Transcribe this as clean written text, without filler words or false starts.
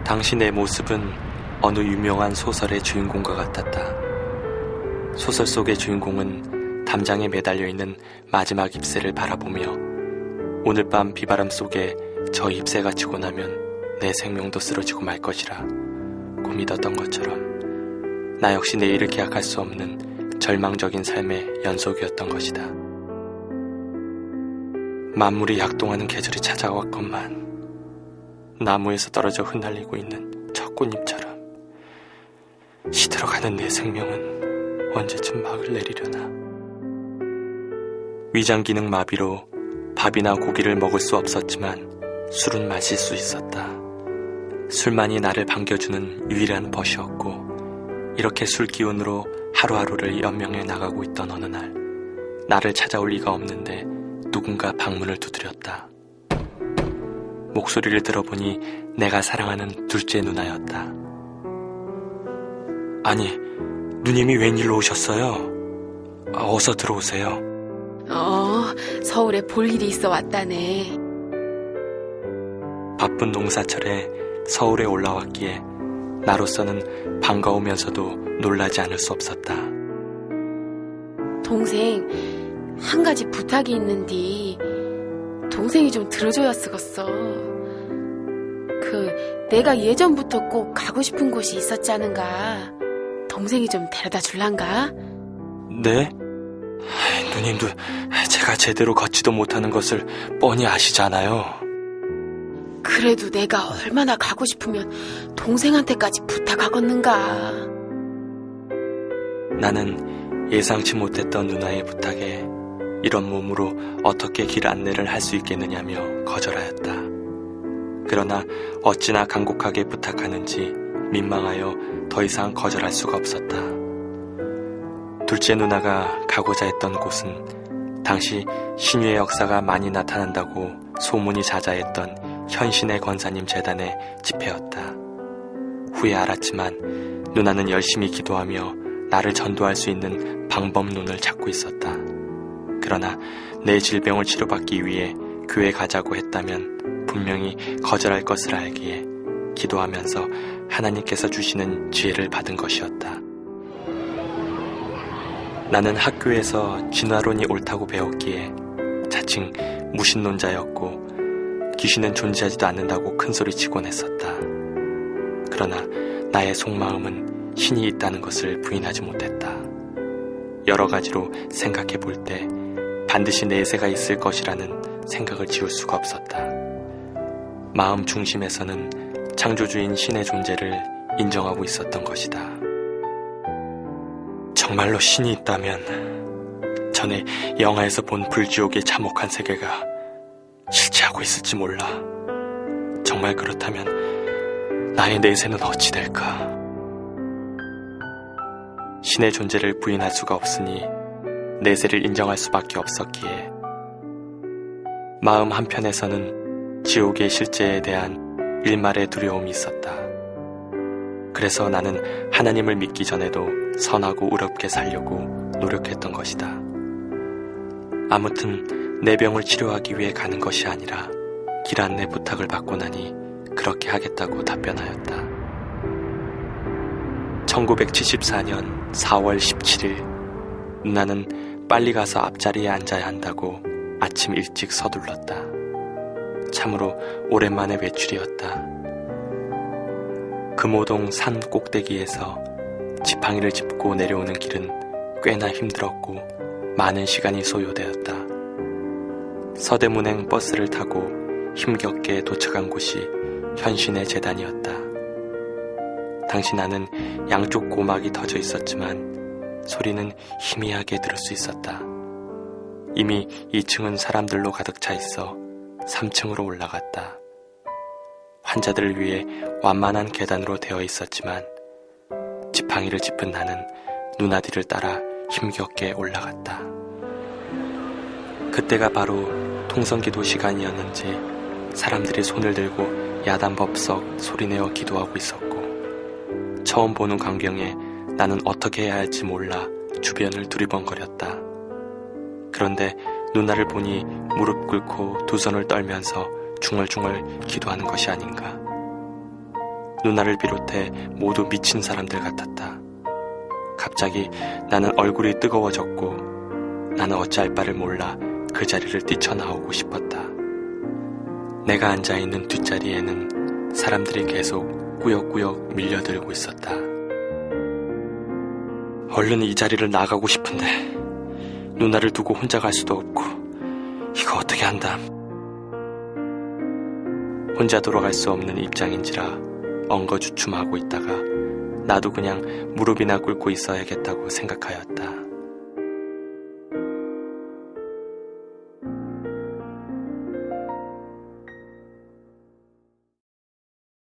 당신의 모습은 어느 유명한 소설의 주인공과 같았다. 소설 속의 주인공은 담장에 매달려 있는 마지막 잎새를 바라보며 오늘 밤 비바람 속에 저 잎새가 지고 나면 내 생명도 쓰러지고 말 것이라 고 믿었던 것처럼 나 역시 내일을 기약할 수 없는 절망적인 삶의 연속이었던 것이다. 만물이 약동하는 계절이 찾아왔건만 나무에서 떨어져 흩날리고 있는 첫 꽃잎처럼 시들어가는 내 생명은 언제쯤 막을 내리려나. 위장기능 마비로 밥이나 고기를 먹을 수 없었지만 술은 마실 수 있었다. 술만이 나를 반겨주는 유일한 벗이었고 이렇게 술 기운으로 하루하루를 연명해 나가고 있던 어느 날 나를 찾아올 리가 없는데 누군가 방문을 두드렸다. 목소리를 들어보니 내가 사랑하는 둘째 누나였다. 아니, 누님이 웬일로 오셨어요? 어서 들어오세요. 서울에 볼 일이 있어 왔다네. 바쁜 농사철에 서울에 올라왔기에 나로서는 반가우면서도 놀라지 않을 수 없었다. 동생, 한 가지 부탁이 있는데 동생이 좀 들어줘야 쓰겄어. 내가 예전부터 꼭 가고 싶은 곳이 있었자는가. 동생이 좀 데려다 줄란가? 네? 누님도 제가 제대로 걷지도 못하는 것을 뻔히 아시잖아요. 그래도 내가 얼마나 가고 싶으면 동생한테까지 부탁하겠는가. 나는 예상치 못했던 누나의 부탁에 이런 몸으로 어떻게 길 안내를 할 수 있겠느냐며 거절하였다. 그러나 어찌나 간곡하게 부탁하는지 민망하여 더 이상 거절할 수가 없었다. 둘째 누나가 가고자 했던 곳은 당시 신유의 역사가 많이 나타난다고 소문이 자자했던 현신의 권사님 재단의 집회였다. 후에 알았지만 누나는 열심히 기도하며 나를 전도할 수 있는 방법론을 찾고 있었다. 그러나 내 질병을 치료받기 위해 교회 가자고 했다면 분명히 거절할 것을 알기에 기도하면서 하나님께서 주시는 지혜를 받은 것이었다. 나는 학교에서 진화론이 옳다고 배웠기에 자칭 무신론자였고 귀신은 존재하지도 않는다고 큰소리치곤 했었다. 그러나 나의 속마음은 신이 있다는 것을 부인하지 못했다. 여러 가지로 생각해 볼 때 반드시 내세가 있을 것이라는 생각을 지울 수가 없었다. 마음 중심에서는 창조주인 신의 존재를 인정하고 있었던 것이다. 정말로 신이 있다면 전에 영화에서 본 불지옥의 참혹한 세계가 실체하고 있을지 몰라. 정말 그렇다면 나의 내세는 어찌 될까? 신의 존재를 부인할 수가 없으니 내세를 인정할 수밖에 없었기에 마음 한편에서는 지옥의 실제에 대한 일말의 두려움이 있었다. 그래서 나는 하나님을 믿기 전에도 선하고 의롭게 살려고 노력했던 것이다. 아무튼 내 병을 치료하기 위해 가는 것이 아니라 길 안내 부탁을 받고 나니 그렇게 하겠다고 답변하였다. 1974년 4월 17일 누나는 빨리 가서 앞자리에 앉아야 한다고 아침 일찍 서둘렀다. 참으로 오랜만의 외출이었다. 금오동 산 꼭대기에서 지팡이를 짚고 내려오는 길은 꽤나 힘들었고 많은 시간이 소요되었다. 서대문행 버스를 타고 힘겹게 도착한 곳이 현신의 재단이었다. 당시 나는 양쪽 고막이 터져 있었지만 소리는 희미하게 들을 수 있었다. 이미 2층은 사람들로 가득 차 있어 3층으로 올라갔다. 환자들을 위해 완만한 계단으로 되어 있었지만 지팡이를 짚은 나는 누나 뒤를 따라 힘겹게 올라갔다. 그때가 바로 통성기도 시간이었는지 사람들이 손을 들고 야단법석 소리내어 기도하고 있었고 처음 보는 광경에 나는 어떻게 해야 할지 몰라 주변을 두리번거렸다. 그런데 누나를 보니 무릎 꿇고 두 손을 떨면서 중얼중얼 기도하는 것이 아닌가. 누나를 비롯해 모두 미친 사람들 같았다. 갑자기 나는 얼굴이 뜨거워졌고 나는 어찌할 바를 몰라 그 자리를 뛰쳐나오고 싶었다. 내가 앉아있는 뒷자리에는 사람들이 계속 꾸역꾸역 밀려들고 있었다. 얼른 이 자리를 나가고 싶은데 누나를 두고 혼자 갈 수도 없고 이거 어떻게 한담. 혼자 돌아갈 수 없는 입장인지라 엉거주춤하고 있다가 나도 그냥 무릎이나 꿇고 있어야겠다고 생각하였다.